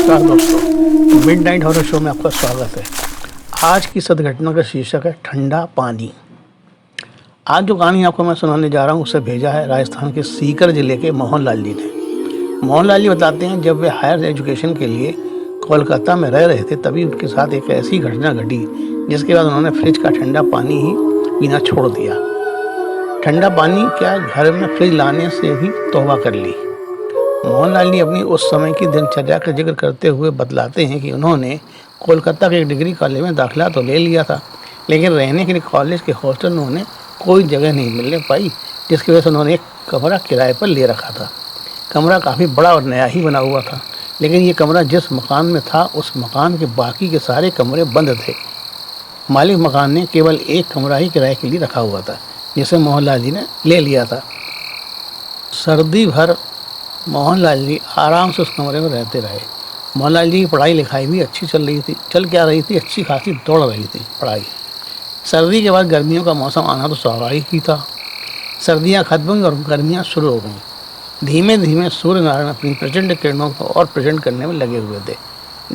नमस्कार दोस्तों, midnight horror show में आपका स्वागत है। आज की सदघटना का शीर्षक है ठंडा पानी। आज जो कहानी आपको मैं सुनाने जा रहा हूँ उसे भेजा है राजस्थान के सीकर जिले के मोहनलाल जी ने। मोहनलाल जी बताते हैं जब वे हायर एजुकेशन के लिए कोलकाता में रह रहे थे तभी उनके साथ एक ऐसी घटना घटी जिसके बाद उन्होंने फ्रिज का ठंडा पानी ही पीना छोड़ दिया। ठंडा पानी क्या, घर में फ्रिज लाने से भी तौबा कर ली। मोहनलाल जी अपनी उस समय की दिनचर्या का जिक्र करते हुए बतलाते हैं कि उन्होंने कोलकाता के एक डिग्री कॉलेज में दाखिला तो ले लिया था, लेकिन रहने के लिए कॉलेज के हॉस्टल में उन्हें कोई जगह नहीं मिलने पाई, जिसकी वजह से उन्होंने एक कमरा किराए पर ले रखा था। कमरा काफ़ी बड़ा और नया ही बना हुआ था, लेकिन ये कमरा जिस मकान में था उस मकान के बाकी के सारे कमरे बंद थे। मालिक मकान ने केवल एक कमरा ही किराए के लिए रखा हुआ था, जिसे मोहनलाल जी ने ले लिया था। सर्दी भर मोहनलाल जी आराम से उस कमरे में रहते रहे। मोहनलाल जी की पढ़ाई लिखाई भी अच्छी चल रही थी, अच्छी खासी दौड़ रही थी पढ़ाई। सर्दी के बाद गर्मियों का मौसम आना तो स्वाभाविक ही था। सर्दियां खत्म हुई और गर्मियां शुरू हो गईं। धीमे धीमे सूर्य नारायण अपनी प्रचंड किरणों को और प्रचंड करने में लगे हुए थे।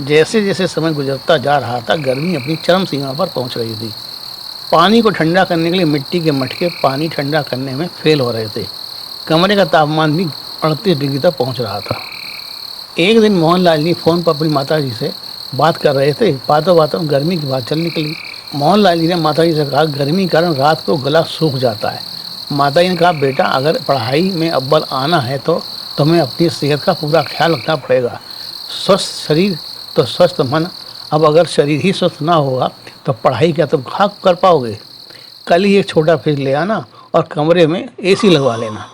जैसे जैसे समय गुजरता जा रहा था गर्मी अपनी चरम सीमा पर पहुंच रही थी। पानी को ठंडा करने के लिए मिट्टी के मटके पानी ठंडा करने में फेल हो रहे थे। कमरे का तापमान भी 38 डिग्री तक पहुंच रहा था। एक दिन मोहनलाल जी फ़ोन पर अपनी माता जी से बात कर रहे थे। बातों बातों में गर्मी की बात चल निकली। मोहनलाल जी ने माता जी से कहा, गर्मी के कारण रात को गला सूख जाता है। माता जी ने कहा, बेटा अगर पढ़ाई में अव्वल आना है तो तुम्हें अपनी सेहत का पूरा ख्याल रखना पड़ेगा। स्वस्थ शरीर तो स्वस्थ मन। अब अगर शरीर ही स्वस्थ ना होगा तो पढ़ाई क्या तुम खा कर पाओगे। कल ही एक छोटा फ्रिज ले आना और कमरे में AC लगवा लेना।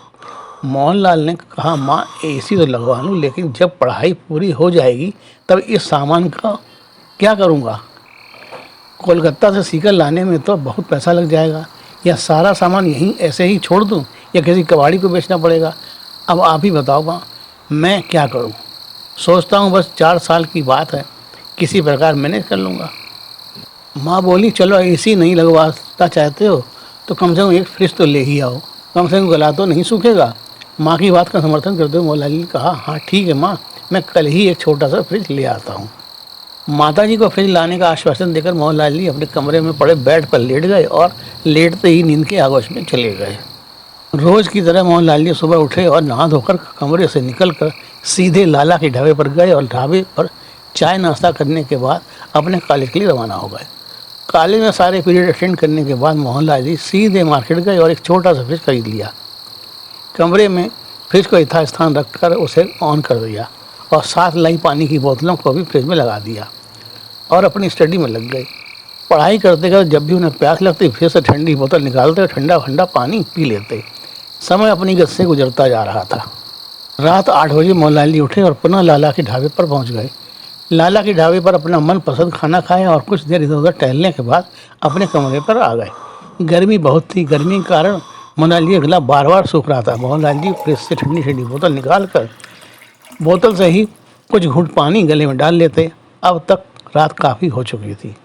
मोहनलाल ने कहा, माँ AC तो लगवा लूँ, लेकिन जब पढ़ाई पूरी हो जाएगी तब इस सामान का क्या करूँगा। कोलकाता से सीकर लाने में तो बहुत पैसा लग जाएगा। या सारा सामान यहीं ऐसे ही छोड़ दूँ या किसी कबाड़ी को बेचना पड़ेगा। अब आप ही बताओ माँ, मैं क्या करूँ। सोचता हूँ बस 4 साल की बात है, किसी प्रकार मैनेज कर लूँगा। माँ बोली, चलो AC नहीं लगवाना चाहते हो तो कम से कम एक फ्रिज तो ले ही आओ, कम से कम गला तो नहीं सूखेगा। माँ की बात का समर्थन करते हुए मोहनलाल जी ने कहा, हाँ ठीक है माँ, मैं कल ही एक छोटा सा फ्रिज ले आता हूँ। माता जी को फ्रिज लाने का आश्वासन देकर मोहनलाल जी अपने कमरे में पड़े बेड पर लेट गए और लेटते ही नींद के आगोश में चले गए। रोज़ की तरह मोहनलाल जी सुबह उठे और नहा धोकर कमरे से निकलकर सीधे लाला के ढाबे पर गए और ढाबे पर चाय नाश्ता करने के बाद अपने कॉलेज के लिए रवाना हो गए। कॉलेज में सारे पीरियड अटेंड करने के बाद मोहनलाल जी सीधे मार्केट गए और एक छोटा सा फ्रिज खरीद लिया। कमरे में फ्रिज को यथास्थान रखकर उसे ऑन कर दिया और साथ लाई पानी की बोतलों को भी फ्रिज में लगा दिया और अपनी स्टडी में लग गए। पढ़ाई करते करते जब भी उन्हें प्यास लगती फिर से ठंडी बोतल निकालते और ठंडा ठंडा पानी पी लेते। समय अपनी गति से गुजरता जा रहा था। रात 8 बजे मोहनलाल जी उठे और पुनः लाला के ढाबे पर पहुंच गए। लाला के ढाबे पर अपना मनपसंद खाना खाया और कुछ देर इधर उधर टहलने के बाद अपने कमरे पर आ गए। गर्मी बहुत थी। गर्मी के कारण मोहनलाल जी का गला बार बार सूख रहा था। मोहनलाल जी फ्रिज से ठंडी ठंडी बोतल निकाल कर बोतल से ही कुछ घूंट पानी गले में डाल लेते। अब तक रात काफ़ी हो चुकी थी।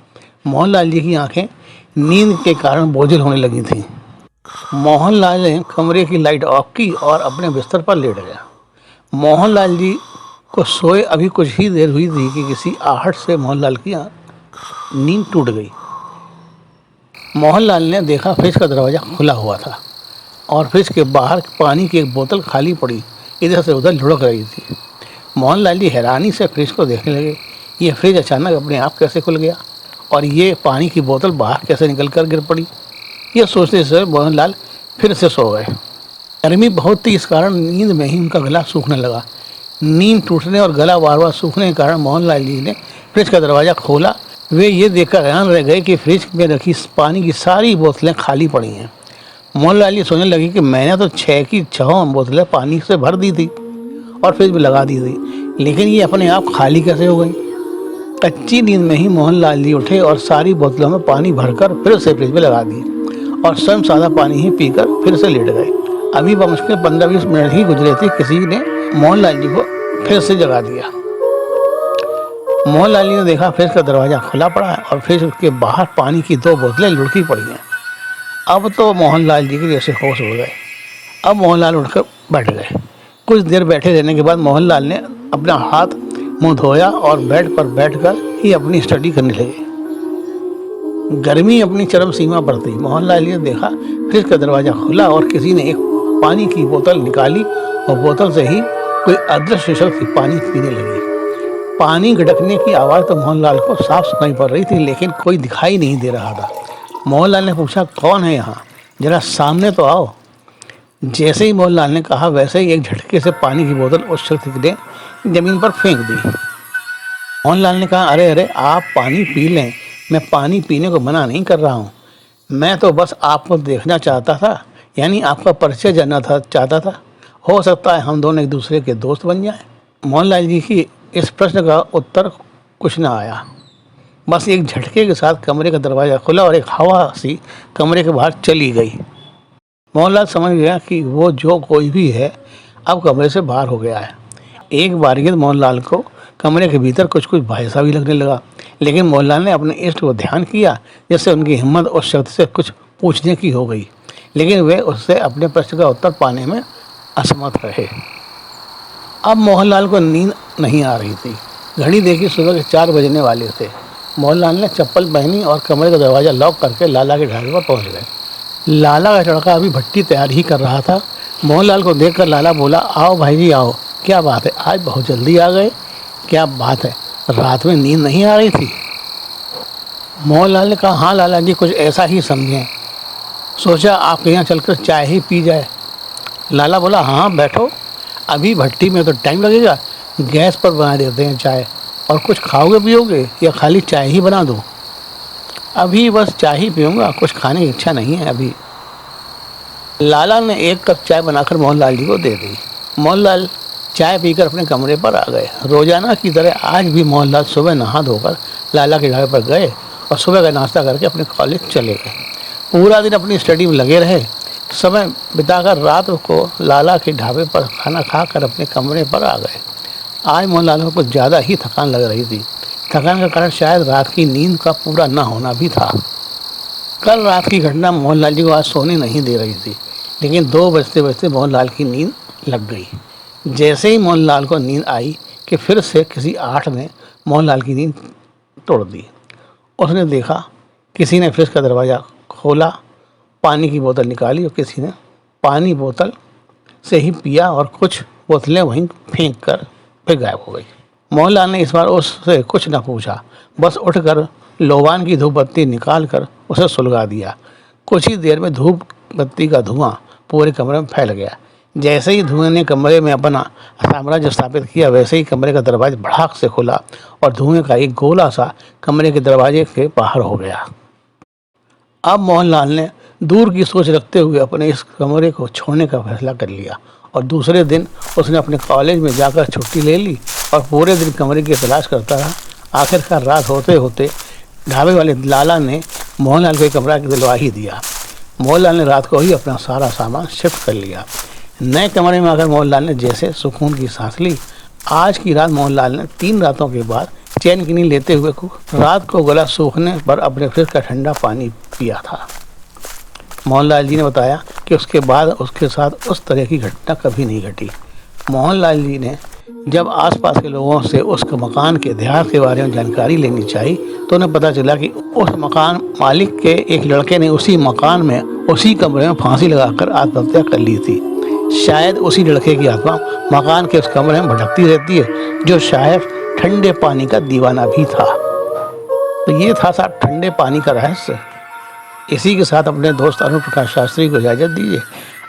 मोहनलाल जी की आंखें नींद के कारण बोझिल होने लगी थीं। मोहनलाल ने कमरे की लाइट ऑफ की और अपने बिस्तर पर लेट गया। मोहनलाल जी को सोए अभी कुछ ही देर हुई थी कि किसी आहट से मोहनलाल की नींद टूट गई। मोहनलाल ने देखा फ्रिज का दरवाज़ा खुला हुआ था और फ्रिज के बाहर पानी की एक बोतल खाली पड़ी इधर से उधर लुढ़क रही थी। मोहनलाल जी हैरानी से फ्रिज को देखने लगे। ये फ्रिज अचानक अपने आप कैसे खुल गया और ये पानी की बोतल बाहर कैसे निकल कर गिर पड़ी। यह सोचते से मोहनलाल फिर से सो गए। गर्मी बहुत थी, इस कारण नींद में ही उनका गला सूखने लगा। नींद टूटने और गला बार बार सूखने के कारण मोहनलाल जी ने फ्रिज का दरवाज़ा खोला। वे ये देखकर हैरान रह गए कि फ्रिज में रखी पानी की सारी बोतलें खाली पड़ी हैं। मोहनलाल जी सोचने लगे कि मैंने तो 6 की 6 बोतलें पानी से भर दी थी और फ्रिज में लगा दी थी, लेकिन ये अपने आप खाली कैसे हो गई। कच्ची नींद में ही मोहनलाल जी उठे और सारी बोतलों में पानी भरकर फिर से फ्रिज में लगा दी और स्वयं सादा पानी ही पीकर फिर से लेट गए। अभी बमुश्किल 15-20 मिनट ही गुजरे थे, किसी ने मोहनलाल जी को फिर से जगा दिया। मोहनलाल जी ने देखा फ्रिज का दरवाज़ा खुला पड़ा है और फ्रिज के बाहर पानी की 2 बोतलें लुढ़की पड़ी हैं। अब तो मोहनलाल जी के जैसे होश हो गए। अब मोहनलाल उठकर बैठ गए। कुछ देर बैठे रहने के बाद मोहनलाल ने अपना हाथ मुंह धोया और बेड पर बैठकर ही अपनी स्टडी करने लगे। गर्मी अपनी चरम सीमा पर थी। मोहनलाल ने देखा फ्रिज का दरवाजा खुला और किसी ने एक पानी की बोतल निकाली और बोतल से ही कोई अदृश्य शक्ति पानी पीने लगी। पानी गड़कने की आवाज़ तो मोहनलाल को साफ सुनाई पड़ रही थी, लेकिन कोई दिखाई नहीं दे रहा था। मोहनलाल ने पूछा, कौन है यहाँ? जरा सामने तो आओ। जैसे ही मोहनलाल ने कहा, वैसे ही एक झटके से पानी की बोतल उस शख्स ने जमीन पर फेंक दी। मोहनलाल ने कहा, अरे अरे, आप पानी पी लें, मैं पानी पीने को मना नहीं कर रहा हूँ। मैं तो बस आपको देखना चाहता था, यानी आपका परिचय जानना चाहता था। हो सकता है हम दोनों एक दूसरे के दोस्त बन जाएं। मोहनलाल जी की इस प्रश्न का उत्तर कुछ ना आया। बस एक झटके के साथ कमरे का दरवाज़ा खुला और एक हवा सी कमरे के बाहर चली गई। मोहनलाल समझ गया कि वो जो कोई भी है अब कमरे से बाहर हो गया है। एक बारीक मोहनलाल को कमरे के भीतर कुछ कुछ भय सा भी लगने लगा, लेकिन मोहनलाल ने अपने इष्ट को ध्यान किया, जिससे उनकी हिम्मत उस शख्स से कुछ पूछने की हो गई, लेकिन वे उससे अपने प्रश्न का उत्तर पाने में असमर्थ रहे। अब मोहनलाल को नींद नहीं आ रही थी। घड़ी देखी सुबह के 4 बजने वाले थे। मोहनलाल ने चप्पल पहनी और कमरे का दरवाज़ा लॉक करके लाला के ढाबे पर पहुंच गए। लाला का लड़का अभी भट्टी तैयार ही कर रहा था। मोहनलाल को देखकर लाला बोला, आओ भाई जी आओ, क्या बात है, आज बहुत जल्दी आ गए? क्या बात है, रात में नींद नहीं आ रही थी? मोहनलाल ने कहा, हाँ लाला जी, कुछ ऐसा ही समझें, सोचा आपके यहाँ चलकर चाय ही पी जाए। लाला बोला, हाँ बैठो, अभी भट्टी में तो टाइम लगेगा, गैस पर बना देते हैं चाय। और कुछ खाओगे पियोगे या खाली चाय ही बना दूँ? अभी बस चाय ही पीऊँगा, कुछ खाने की इच्छा नहीं है अभी। लाला ने 1 कप चाय बनाकर मोहनलाल जी को दे दी। मोहनलाल चाय पीकर अपने कमरे पर आ गए। रोजाना की तरह आज भी मोहनलाल सुबह नहा धोकर लाला के ढाबे पर गए और सुबह का नाश्ता करके अपने कॉलेज चले गए। पूरा दिन अपनी स्टडी में लगे रहे। समय बिताकर रात को लाला के ढाबे पर खाना खाकर अपने कमरे पर आ गए। आज मोहनलाल को कुछ ज़्यादा ही थकान लग रही थी। थकान का कारण शायद रात की नींद का पूरा न होना भी था। कल रात की घटना मोहनलाल जी को आज सोने नहीं दे रही थी, लेकिन 2 बजते बजते मोहनलाल की नींद लग गई। जैसे ही मोहनलाल को नींद आई कि फिर से किसी आठ ने मोहनलाल की नींद तोड़ दी। उसने देखा किसी ने फ्रिज का दरवाज़ा खोला, पानी की बोतल निकाली और किसी ने पानी बोतल से ही पिया और कुछ बोतलें वहीं फेंक कर फिर गायब हो गई। मोहनलाल ने इस बार उससे कुछ न पूछा, बस उठकर लोबान की धूप बत्ती निकाल कर उसे सुलगा दिया। कुछ ही देर में धूप बत्ती का धुआं पूरे कमरे में फैल गया। जैसे ही धुएं ने कमरे में अपना साम्राज्य स्थापित किया, वैसे ही कमरे का दरवाजा भड़ाक से खुला और धुएं का एक गोला सा कमरे के दरवाजे के बाहर हो गया। अब मोहनलाल ने दूर की सोच रखते हुए अपने इस कमरे को छोड़ने का फैसला कर लिया और दूसरे दिन उसने अपने कॉलेज में जाकर छुट्टी ले ली और पूरे दिन कमरे की तलाश करता रहा। आखिरकार रात होते होते ढाबे वाले लाला ने मोहनलाल को एक कमरा दिलवा ही दिया। मोहनलाल ने रात को ही अपना सारा सामान शिफ्ट कर लिया। नए कमरे में आकर मोहनलाल ने जैसे सुकून की सांस ली। आज की रात मोहनलाल ने 3 रातों के बाद चैन की नींद लेते हुए रात को गला सूखने पर अपने फ्रिज का ठंडा पानी पिया था। मोहनलाल जी ने बताया कि उसके बाद उसके साथ उस तरह की घटना कभी नहीं घटी। मोहनलाल जी ने जब आसपास के लोगों से उस मकान के इतिहास के बारे में जानकारी लेनी चाहिए तो उन्हें पता चला कि उस मकान मालिक के एक लड़के ने उसी मकान में उसी कमरे में फांसी लगाकर आत्महत्या कर ली थी। शायद उसी लड़के की आत्मा मकान के उस कमरे में भटकती रहती है, जो शायद ठंडे पानी का दीवाना भी था। तो ये था साहब ठंडे पानी का रहस्य। इसी के साथ अपने दोस्त अरुण प्रकाश शास्त्री को इजाज़त दीजिए।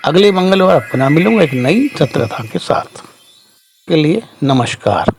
अगले मंगलवार पुनः मिलूंगा एक नई सत्रता के साथ। के लिए नमस्कार।